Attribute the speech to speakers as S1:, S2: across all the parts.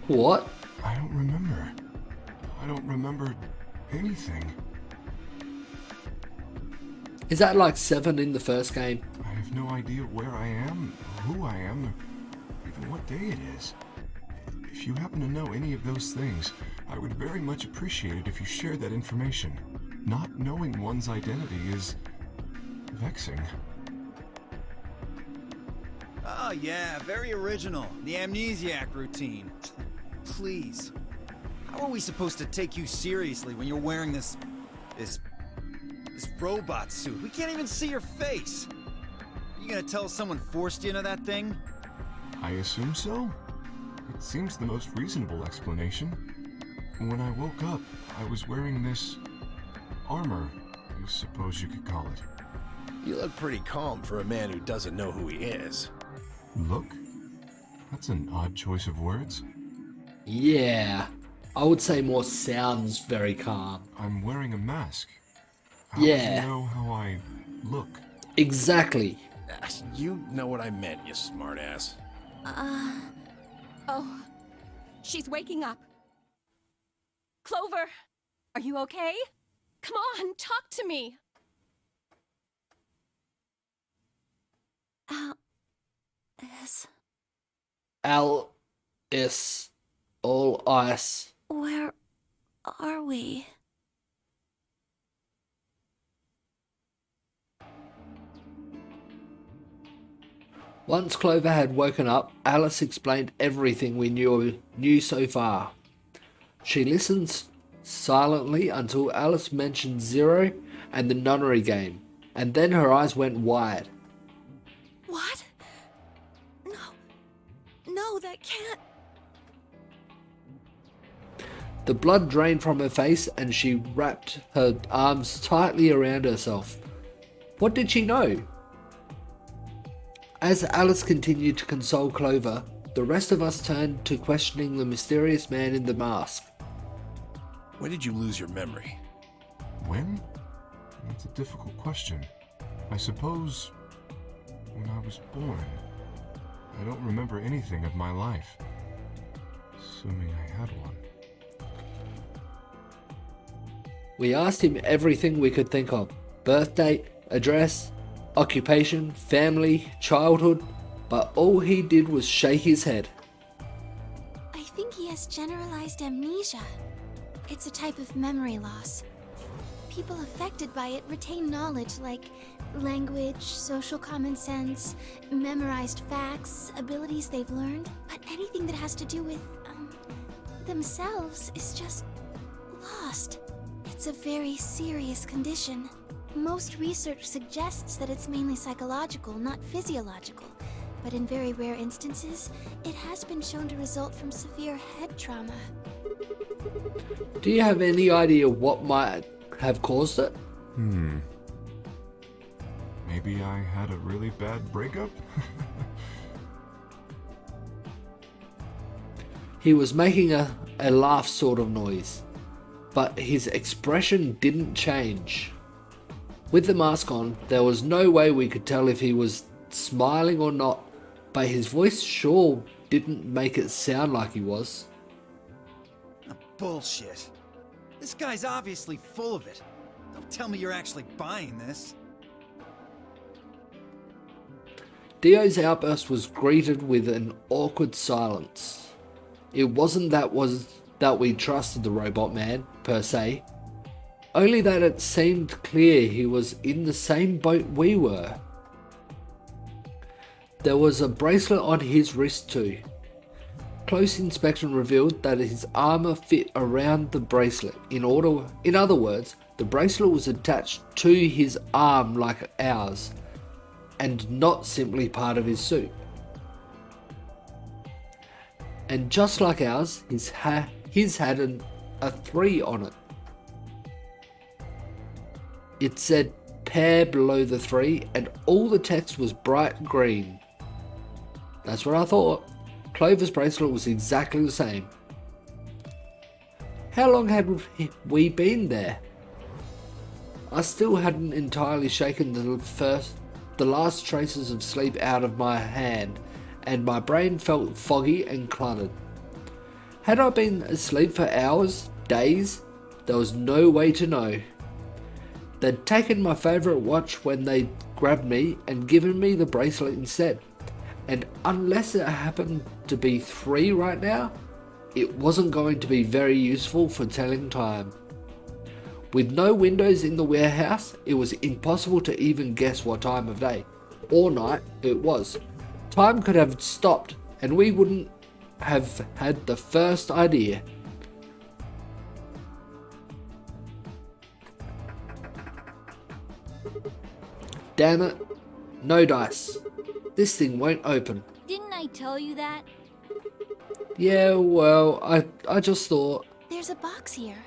S1: What?
S2: I don't remember. I don't remember anything.
S1: Is that like 7 in the first game?
S2: I have no idea where I am, who I am, or even what day it is. If you happen to know any of those things, I would very much appreciate it if you shared that information. Not knowing one's identity is vexing.
S3: Oh yeah, very original. The amnesiac routine. Please. How are we supposed to take you seriously when you're wearing this robot suit? We can't even see your face. Are you gonna tell us someone forced you into that thing?
S2: I assume so. It seems the most reasonable explanation. When I woke up, I was wearing this armor, I suppose you could call it.
S4: You look pretty calm for a man who doesn't know who he is.
S2: Look? That's an odd choice of words.
S1: Yeah. I would say more sounds very calm.
S2: I'm wearing a mask. How
S1: Yeah.
S2: do you know how I look?
S1: Exactly.
S4: You know what I meant, you smartass.
S5: Oh, she's waking up. Clover, are you okay? Come on, talk to me.
S1: Alice. All ice.
S6: Where are we?
S1: Once Clover had woken up, Alice explained everything we knew so far. She listened silently until Alice mentioned Zero and the Nonary game, and then her eyes went wide.
S6: What? No, that can't...
S1: The blood drained from her face and she wrapped her arms tightly around herself. What did she know? As Alice continued to console Clover, the rest of us turned to questioning the mysterious man in the mask.
S4: When did you lose your memory?
S2: When? That's a difficult question. I suppose when I was born. I don't remember anything of my life. Assuming I had one.
S1: We asked him everything we could think of. Birth date, address, occupation, family, childhood, but all he did was shake his head.
S6: I think he has generalized amnesia. It's a type of memory loss. People affected by it retain knowledge like language, social common sense, memorized facts, abilities they've learned, but anything that has to do with, themselves is just lost. It's a very serious condition. Most research suggests that it's mainly psychological, not physiological. But in very rare instances, it has been shown to result from severe head trauma.
S1: Do you have any idea what might have caused it?
S2: Maybe I had a really bad breakup?
S1: He was making a laugh sort of noise, but his expression didn't change. With the mask on, there was no way we could tell if he was smiling or not, but his voice sure didn't make it sound like he was.
S3: Bullshit. This guy's obviously full of it. Don't tell me you're actually buying this.
S1: Dio's outburst was greeted with an awkward silence. It wasn't that we trusted the robot man, per se. Only that it seemed clear he was in the same boat we were. There was a bracelet on his wrist too. Close inspection revealed that his armor fit around the bracelet. In other words, the bracelet was attached to his arm like ours, and not simply part of his suit. And just like ours, his had a 3 on it. It said pair below the 3 and all the text was bright green. That's what I thought. Clover's bracelet was exactly the same. How long had we been there? I still hadn't entirely shaken the last traces of sleep out of my hand, and my brain felt foggy and cluttered. Had I been asleep for hours, days, there was no way to know. They'd taken my favourite watch when they grabbed me and given me the bracelet instead. And unless it happened to be 3 right now, it wasn't going to be very useful for telling time. With no windows in the warehouse, it was impossible to even guess what time of day or night it was. Time could have stopped and we wouldn't have had the first idea. Damn it, no dice. This thing won't open.
S7: Didn't I tell you that?
S1: Yeah, well, I just thought.
S6: There's a box here.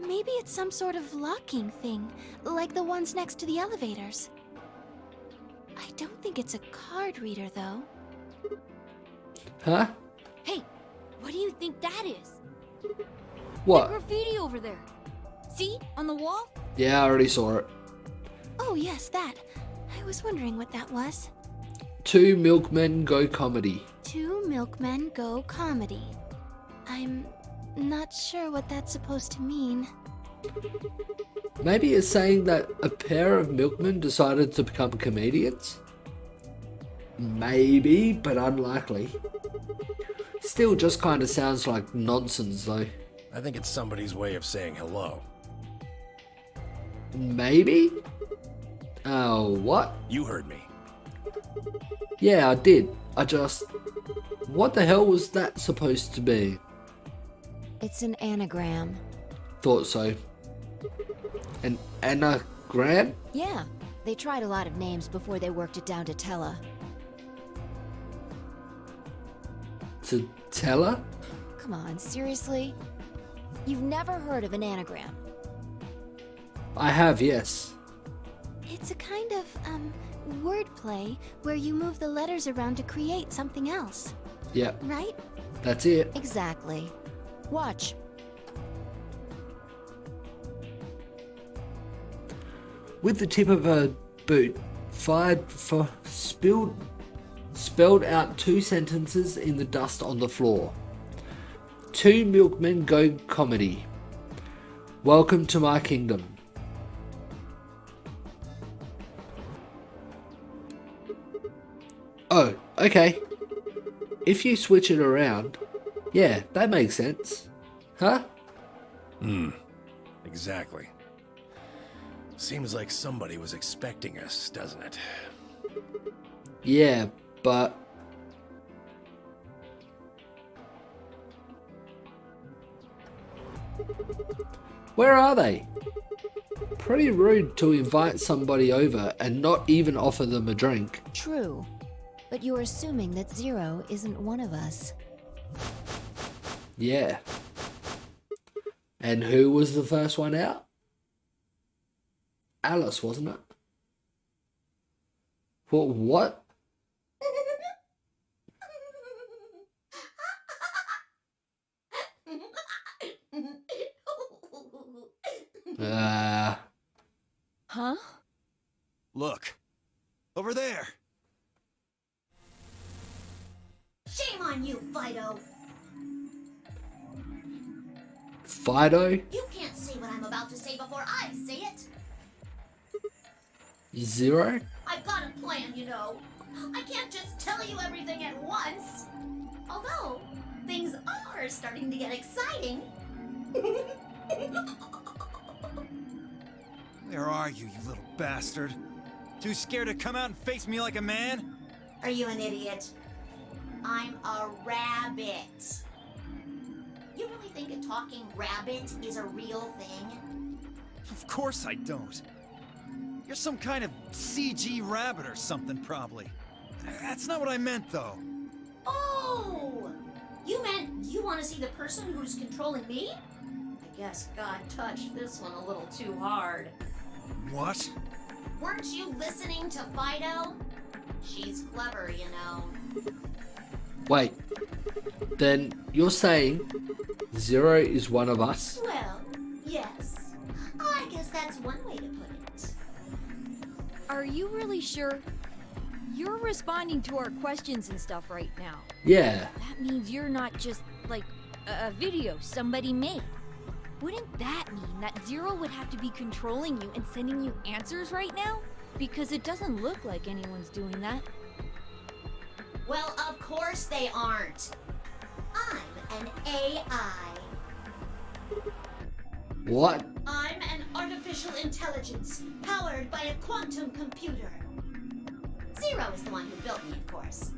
S6: Maybe it's some sort of locking thing, like the ones next to the elevators. I don't think it's a card reader, though.
S1: Huh?
S7: Hey, what do you think that is?
S1: What?
S7: Graffiti over there. See? On the wall?
S1: Yeah, I already saw it.
S6: Oh, yes, that. I was wondering what that was.
S1: 2 milkmen go comedy.
S6: 2 milkmen go comedy. I'm not sure what that's supposed to mean.
S1: Maybe it's saying that a pair of milkmen decided to become comedians? Maybe, but unlikely. Still just kind of sounds like nonsense though.
S4: I think it's somebody's way of saying hello.
S1: Maybe? Oh, what?
S4: You heard me.
S1: Yeah, I did. What the hell was that supposed to be?
S8: It's an anagram.
S1: Thought so. An anagram?
S8: Yeah, they tried a lot of names before they worked it down to Tella.
S1: To tell her?
S8: Come on, seriously? You've never heard of an anagram?
S1: I have, yes.
S6: It's a kind of, wordplay where you move the letters around to create something else,
S1: Yeah,
S6: right?
S1: that's it.
S8: Exactly. Watch.
S1: With the tip of her boot, fired for spelled out 2 sentences in the dust on the floor. 2 milkmen go comedy. Welcome to my kingdom. Oh, okay. If you switch it around, yeah, that makes sense. Huh?
S4: Exactly. Seems like somebody was expecting us, doesn't it?
S1: Yeah, but... Where are they? Pretty rude to invite somebody over and not even offer them a drink.
S8: True. But you're assuming that Zero isn't one of us.
S1: Yeah. And who was the first one out? Alice, wasn't it? What?
S5: Huh?
S3: Look. Over there.
S9: Shame on you, Fido.
S1: Fido?
S9: You can't say what I'm about to say before I say it.
S1: Zero?
S9: I've got a plan, you know. I can't just tell you everything at once. Although, things are starting to get exciting.
S3: Where are you, you little bastard? Too scared to come out and face me like a man?
S9: Are you an idiot? I'm a rabbit. You really think a talking rabbit is a real thing?
S3: Of course I don't. You're some kind of CG rabbit or something, probably. That's not what I meant, though.
S9: Oh! You meant you want to see the person who's controlling me? I guess God touched this one a little too hard.
S3: What?
S9: Weren't you listening to Fido? She's clever, you know.
S1: Wait. Then you're saying Zero is one of us?
S9: Well, yes. I guess that's one way to put it.
S7: Are you really sure? You're responding to our questions and stuff right now.
S1: Yeah.
S7: That means you're not just, like, a video somebody made. Wouldn't that mean that Zero would have to be controlling you and sending you answers right now? Because it doesn't look like anyone's doing that.
S9: Well, of course they aren't. I'm an AI.
S1: What?
S9: I'm an artificial intelligence powered by a quantum computer. Zero is the one who built me, of course.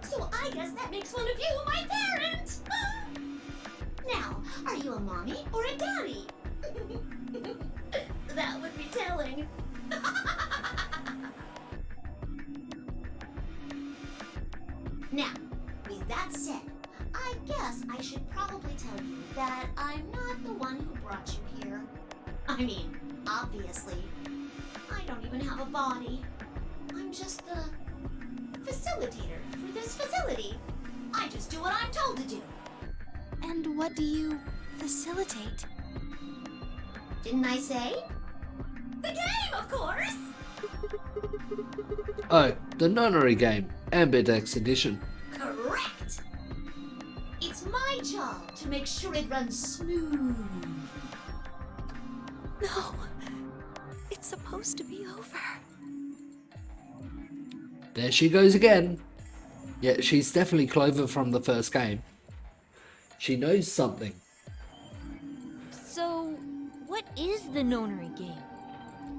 S9: So I guess that makes one of you my parent! Now, are you a mommy or a daddy? That would be telling. Now, with that said, I guess I should probably tell you that I'm not the one who brought you here. I mean, obviously. I don't even have a body. I'm just the facilitator for this facility. I just do what I'm told to do.
S6: And what do you facilitate?
S9: Didn't I say? The game, of course!
S1: Oh, the Nonary Game, Ambidex Edition.
S9: Correct! It's my job to make sure it runs smooth.
S6: No. It's supposed to be over.
S1: There she goes again. Yeah, she's definitely Clover from the first game. She knows something.
S7: So, what is the Nonary game?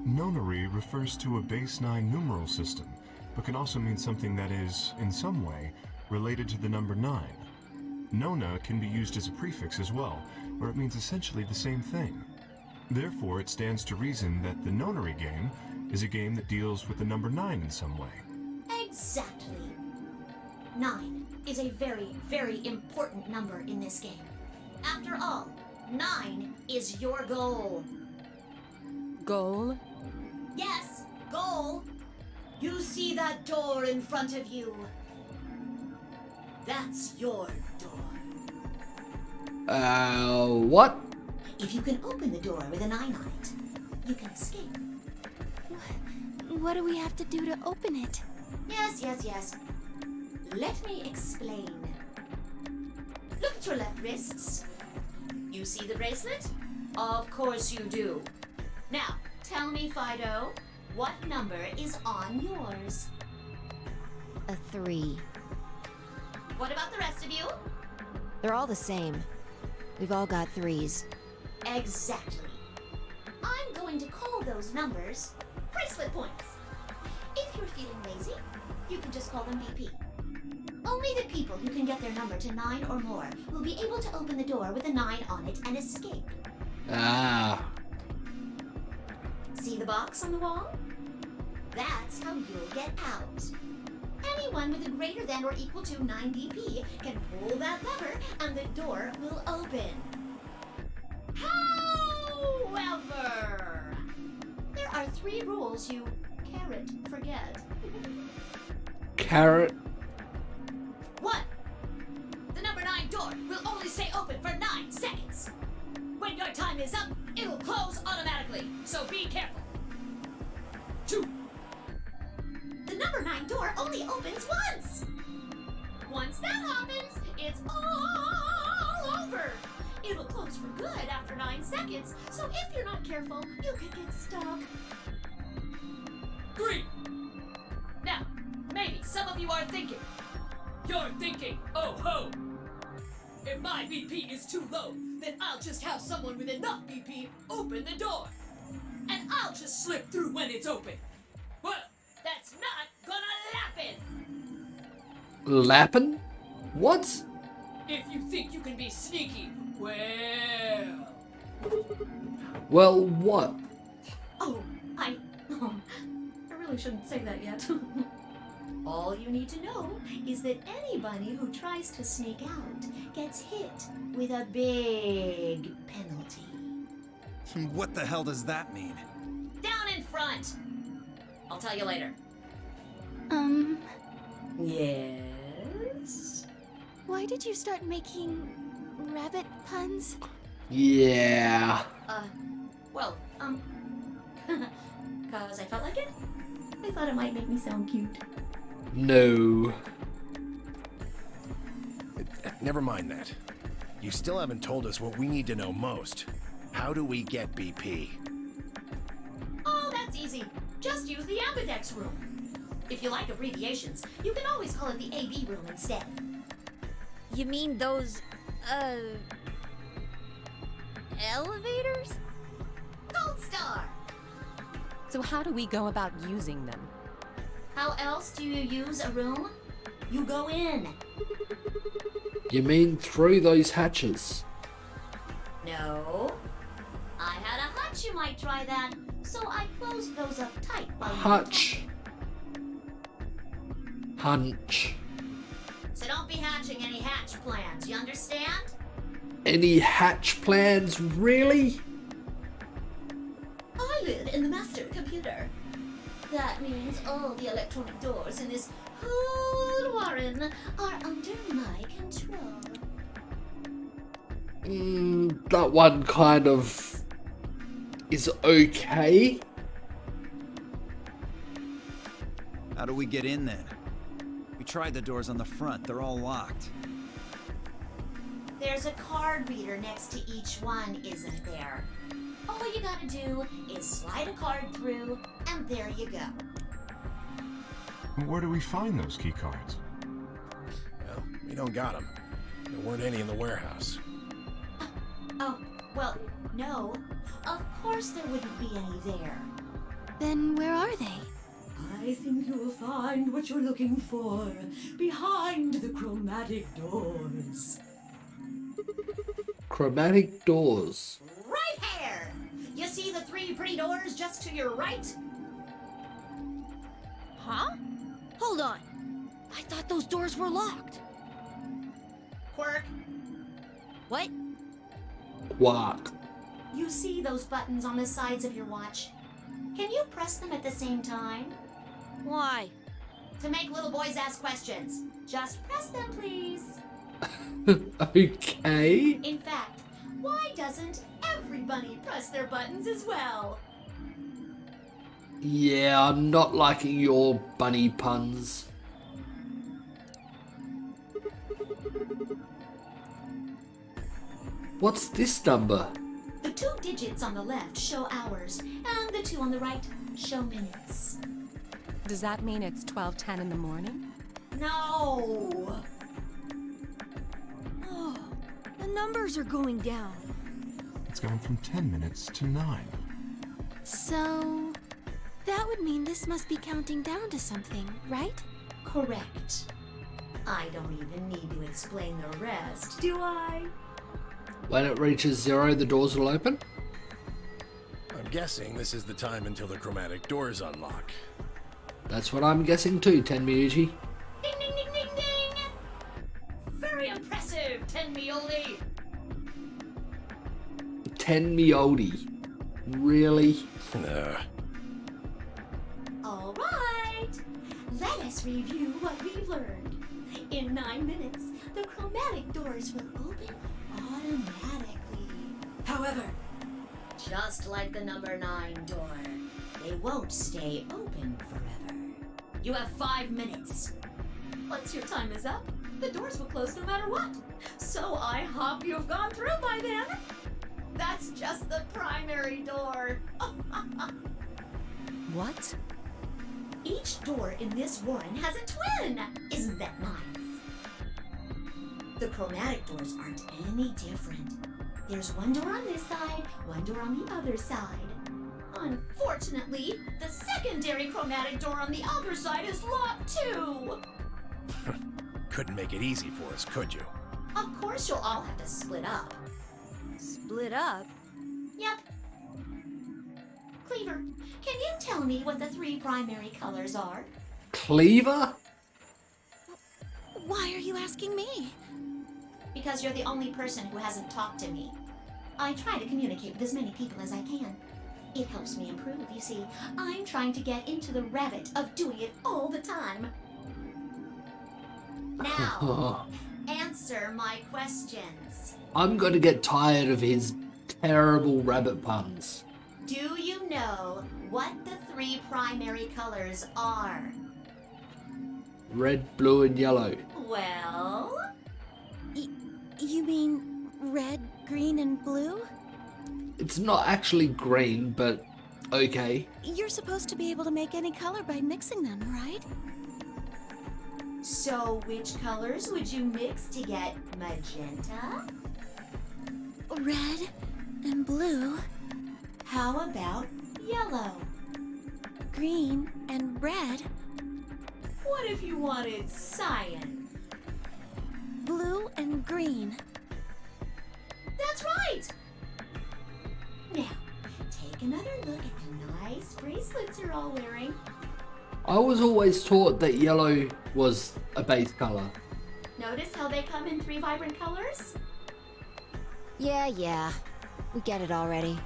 S2: Nonary refers to a base 9 numeral system, but can also mean something that is, in some way, related to the number 9. Nona can be used as a prefix as well, where it means essentially the same thing. Therefore, it stands to reason that the Nonary game is a game that deals with the number 9 in some way.
S9: Exactly. 9 is a very, very important number in this game. After all, 9 is your goal.
S5: Goal?
S9: Yes, goal. You see that door in front of you? That's your door.
S1: What?
S9: If you can open the door with a 9 on it, you can escape.
S6: What do we have to do to open it?
S9: Yes, yes, yes. Let me explain. Look at your left wrists. You see the bracelet? Of course you do. Now, tell me, Fido, what number is on yours?
S8: A 3.
S9: What about the rest of you?
S8: They're all the same. We've all got 3s.
S9: Exactly. I'm going to call those numbers bracelet points. If you're feeling lazy, you can just call them BP. Only the people who can get their number to 9 or more will be able to open the door with a 9 on it and escape.
S1: Ah.
S9: See the box on the wall? That's how you'll get out. Anyone with a greater than or equal to 9 BP can pull that lever and the door will open. However, there are 3 rules you carrot forget.
S1: Carrot?
S9: 1. The number 9 door will only stay open for 9 seconds. When your time is up, it'll close automatically, so be careful. 2. The number 9 door only opens once. Once that happens, it's all over. It'll close for good after 9 seconds, so if you're not careful, you could get stuck. 3. Now, maybe some of you are thinking. You're thinking, oh ho! If my BP is too low, then I'll just have someone with enough BP open the door. And I'll just slip through when it's open. Well, that's not gonna happen!
S1: Lappin'? What?
S9: If you think you can be sneaky, well...
S1: Well, what?
S9: Oh, I really shouldn't say that yet. All you need to know is that anybody who tries to sneak out gets hit with a big penalty.
S3: What the hell does that mean?
S9: Down in front! I'll tell you later. Yes?
S6: Why did you start making rabbit puns?
S1: Yeah.
S9: Well, cause I felt like it. I thought it might make me sound cute.
S1: No.
S4: Never mind that. You still haven't told us what we need to know most. How do we get BP?
S9: Oh, that's easy. Just use the ambidex room. If you like abbreviations, you can always call it the AB room instead.
S7: You mean those, elevators?
S9: Gold star!
S5: So how do we go about using them?
S9: How else do you use a room? You go in.
S1: You mean through those hatches?
S9: No. I had a hunch you might try that, so I closed those up tight while you
S1: Hutch. Hunch.
S9: So don't be hatching any hatch plans, you understand?
S1: Any hatch plans, really?
S9: I live in the master computer. That means all the electronic doors in this whole warren are under my control.
S1: That one kind of is okay.
S3: How do we get in then? We tried the doors on the front. They're all locked.
S9: There's a card reader next to each one, isn't there? All you gotta do is slide a card through, and there you go.
S2: Where do we find those key cards?
S4: Well, we don't got them. There weren't any in the warehouse.
S9: Oh, well, no. Of course there wouldn't be any there.
S6: Then where are they?
S10: I think you'll find what you're looking for behind the chromatic doors.
S1: Chromatic doors.
S9: Right here! You see the three pretty doors just to your right?
S7: Huh? Hold on. I thought those doors were locked.
S9: Quirk,
S7: What?
S1: Quark.
S9: you see those buttons on the sides of your watch? Can you press them at the same time?
S7: Why?
S9: To make little boys ask questions. Just press them, please.
S1: Okay.
S9: In fact, why doesn't every bunny press their buttons as well?
S1: Yeah, I'm not liking your bunny puns. What's this number?
S9: The 2 digits on the left show hours, and the 2 on the right show minutes.
S5: Does that mean it's 12:10 in the morning?
S9: No!
S7: Oh, the numbers are going down.
S2: It's gone from 10 minutes to 9.
S6: So, that would mean this must be counting down to something, right?
S9: Correct. I don't even need to explain the rest, do I?
S1: When it reaches 0, the doors will open?
S4: I'm guessing this is the time until the chromatic doors unlock.
S1: That's what I'm guessing too, Tenmyuji.
S9: Ding ding ding ding ding! Very impressive, Tenmyoli!
S1: Tenmyodi. Really?
S9: All right! Let us review what we've learned. In 9 minutes, the chromatic doors will open automatically. However, just like the number 9 door, they won't stay open forever. You have 5 minutes. Once your time is up, the doors will close no matter what. So I hope you've gone through by then. That's just the primary door.
S5: What?
S9: Each door in this warren has a twin. Isn't that nice? The chromatic doors aren't any different. There's one door on this side, one door on the other side. Unfortunately, the secondary chromatic door on the other side is locked too.
S4: Couldn't make it easy for us, could you?
S9: Of course you'll all have to split up.
S7: Split up?
S9: Yep. Cleaver, can you tell me what the 3 primary colors are?
S1: Cleaver?
S6: Why are you asking me?
S9: Because you're the only person who hasn't talked to me. I try to communicate with as many people as I can. It helps me improve, you see. I'm trying to get into the rabbit of doing it all the time. Now, answer my questions.
S1: I'm gonna get tired of his terrible rabbit puns.
S9: Do you know what the 3 primary colors are?
S1: Red, blue, and yellow.
S9: Well,
S6: You mean red, green, and blue?
S1: It's not actually green, but okay.
S6: You're supposed to be able to make any color by mixing them, right?
S9: So, which colors would you mix to get magenta?
S6: Red and blue,
S9: How about yellow?
S6: green and red,
S9: What if you wanted cyan?
S6: blue and green.
S9: That's right! Now, take another look at the nice bracelets you're all wearing.
S1: I was always taught that yellow was a base color.
S9: Notice how they come in 3 vibrant colors?
S8: Yeah. We get it already.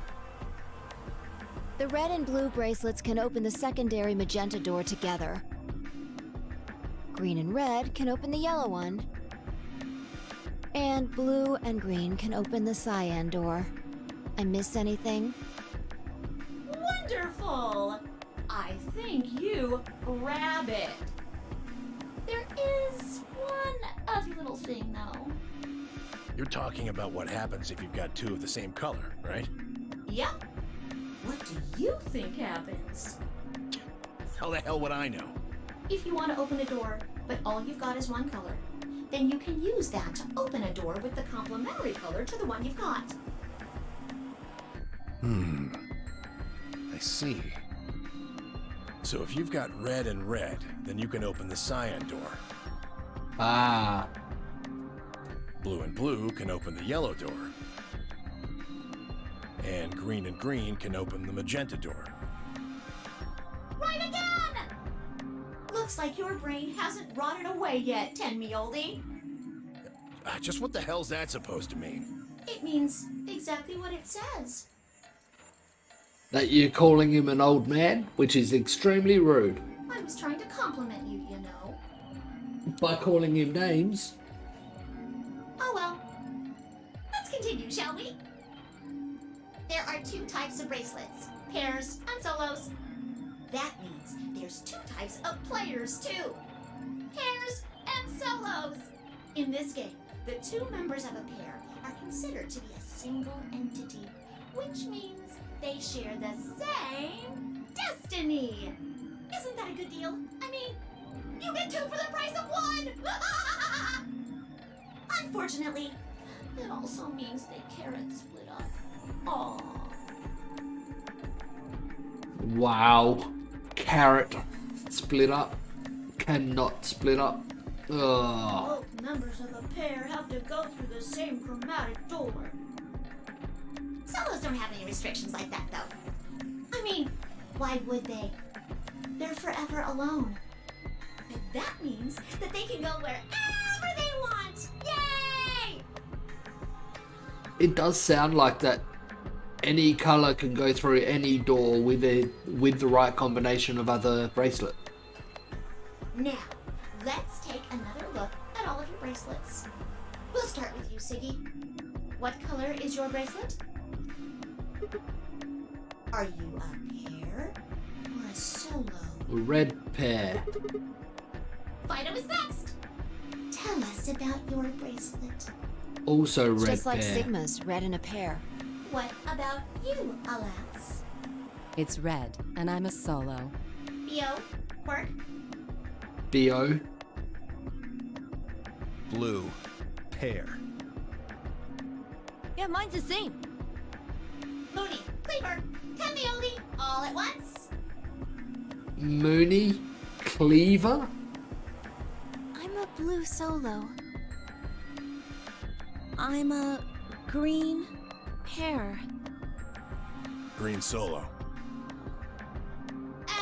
S8: The red and blue bracelets can open the secondary magenta door together. Green and red can open the yellow one. And blue and green can open the cyan door. I miss anything?
S9: Wonderful! I think you grab it. There is one other little thing, though.
S4: You're talking about what happens if you've got 2 of the same color, right?
S9: Yep. What do you think happens?
S4: How the hell would I know?
S9: If you want to open a door, but all you've got is one color, then you can use that to open a door with the complementary color to the one you've got.
S4: I see. So if you've got red and red, then you can open the cyan door.
S1: Ah,
S4: Blue and blue can open the yellow door. And green can open the magenta door.
S9: Right again! Looks like your brain hasn't rotted away yet, Tenmi-oldie.
S4: Just what the hell's that supposed to mean?
S9: It means exactly what it says.
S1: that you're calling him an old man, which is extremely rude.
S9: I was trying to compliment you, you know.
S1: By calling him names.
S9: Oh well. Let's continue, shall we? There are 2 types of bracelets, pairs and solos. That means there's 2 types of players too. Pairs and solos. In this game, the 2 members of a pair are considered to be a single entity, which means they share the same destiny. Isn't that a good deal? I mean, you get 2 for the price of 1! Unfortunately, it also means they can't split up. Aww.
S1: Wow. Carrot. Split up. Cannot split up. Ugh.
S9: Both members of a pair have to go through the same chromatic door. Solos don't have any restrictions like that, though. I mean, why would they? They're forever alone. And that means that they can go wherever they want! Yay!
S1: It does sound like that any color can go through any door with the right combination of other bracelet.
S9: Now, let's take another look at all of your bracelets. We'll start with you, Siggy. What color is your bracelet? Are you a pair or a solo?
S1: Red pair.
S9: Fido is next. Tell us about your bracelet.
S1: Also
S8: It's
S1: red
S8: just like
S1: pair.
S8: Sigma's, red in a pair.
S9: What about you, Alex?
S11: It's red, and I'm a solo.
S9: Bio, Quirk,
S1: BO.
S3: Blue. Pair.
S7: Yeah, mine's the same.
S9: Mooney, Cleaver, Tenmi-oldie, all at once.
S1: Mooney. Cleaver.
S6: I'm a blue solo. I'm a green pair.
S4: Green solo.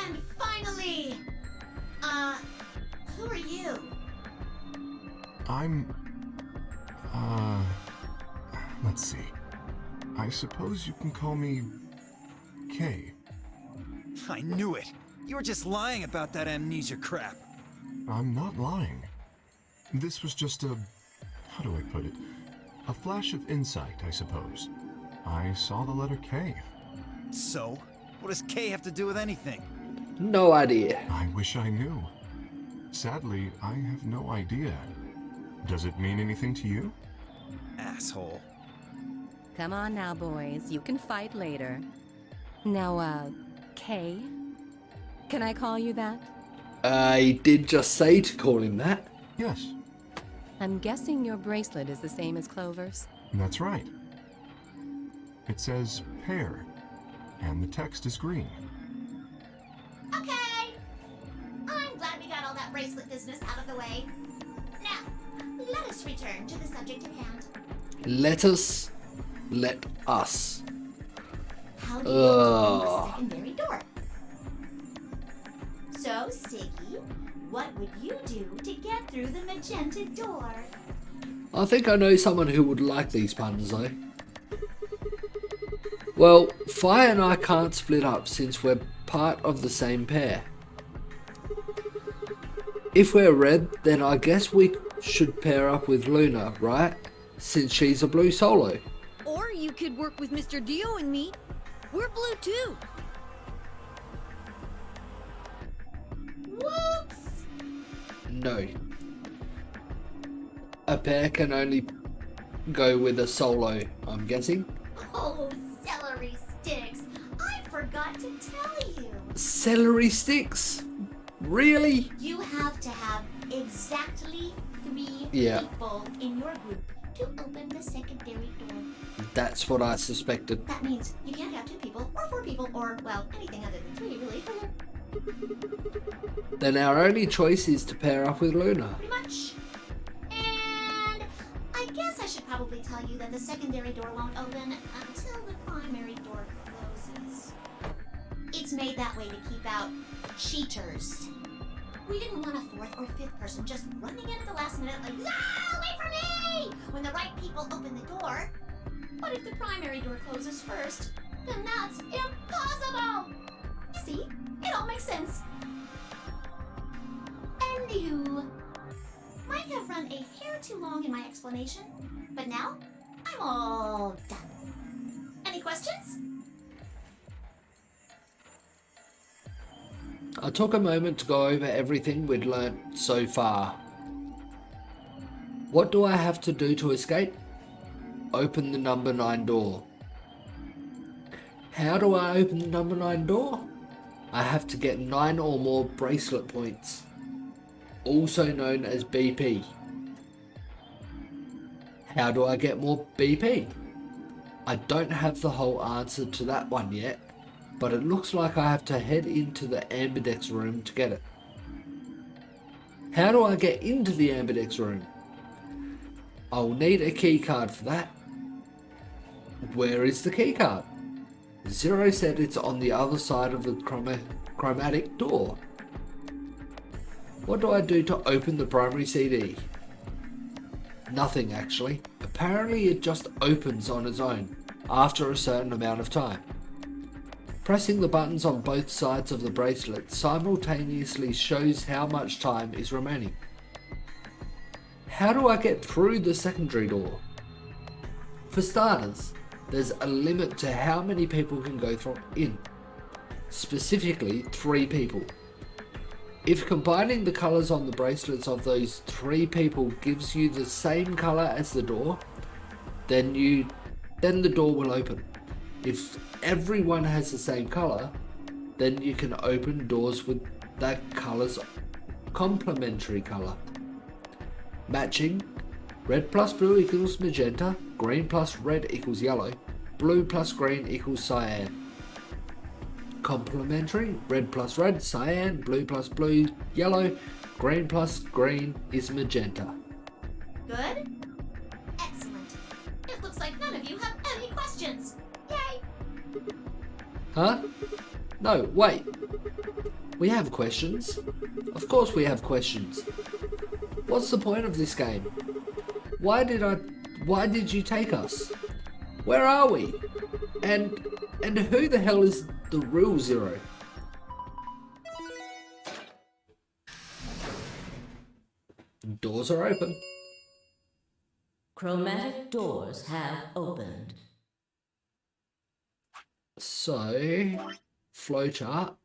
S9: And finally, who are you?
S2: I'm... let's see. I suppose you can call me... Kay.
S3: I knew it. You were just lying about that amnesia crap.
S2: I'm not lying. This was just a... how do I put it? A flash of insight, I suppose. I saw the letter K.
S3: So, what does K have to do with anything?
S1: No idea.
S2: I wish I knew. Sadly, I have no idea. Does it mean anything to you?
S3: Asshole.
S11: Come on now, boys. You can fight later. Now, Kay? Can I call you that?
S1: I did just say to call him that.
S2: Yes,
S11: I'm guessing your bracelet is the same as Clover's.
S2: that's right. It says pear, and the text is green.
S9: Okay. I'm glad we got all that bracelet business out of the way. Now, let us return to the subject at hand.
S1: Let us.
S9: How do you open the secondary door? So, Siggy, what would you do to get through the magenta door?
S1: I think I know someone who would like these puns though. Well, Fi and I can't split up since we're part of the same pair. If we're red, then I guess we should pair up with Luna, right? Since she's a blue solo.
S7: Or you could work with Mr. Dio and me. We're blue too.
S9: Whoops!
S1: No. A pair can only go with a solo, I'm guessing.
S9: Oh, celery sticks! I forgot to tell you.
S1: Celery sticks? Really?
S9: You have to have exactly 3
S1: Yeah.
S9: people in your group to open the secondary door.
S1: That's what I suspected.
S9: That means you can't have 2 people, or 4 people, or, well, anything other than 3, really.
S1: Then our only choice is to pair up with Luna.
S9: Pretty much. And I guess I should probably tell you that the secondary door won't open until the primary door closes. It's made that way to keep out cheaters. We didn't want a 4th or 5th person just running in at the last minute like, "Ah, wait for me!" when the right people open the door. But if the primary door closes first, then that's impossible! You see, it all makes sense. Anywho, might have run a hair too long in my explanation, but now I'm all done. Any questions?
S1: I took a moment to go over everything we'd learnt so far. What do I have to do to escape? Open the number 9 door. How do I open the number 9 door? I have to get 9 or more bracelet points, also known as BP. How do I get more BP? I don't have the whole answer to that one yet, but it looks like I have to head into the ambidex room to get it. How do I get into the ambidex room? I'll need a key card for that. Where is the key card? Zero said it's on the other side of the chromatic door. What do I do to open the primary CD? Nothing actually. Apparently it just opens on its own after a certain amount of time. Pressing the buttons on both sides of the bracelet simultaneously shows how much time is remaining. How do I get through the secondary door? For starters, there's a limit to how many people can go in. Specifically, 3 people. If combining the colours on the bracelets of those 3 people gives you the same colour as the door, then the door will open. If everyone has the same colour, then you can open doors with that colour's complementary colour. Matching: red plus blue equals magenta, green plus red equals yellow, blue plus green equals cyan. Complementary: red plus red, cyan, blue plus blue, yellow, green plus green is magenta.
S9: Good? Excellent. It looks like none of you have any questions. Yay!
S1: Huh? No, wait. We have questions. Of course we have questions. What's the point of this game? Why did you take us? Where are we? And who the hell is the real Zero? Doors are open.
S10: Chromatic doors have opened.
S1: So, flowchart.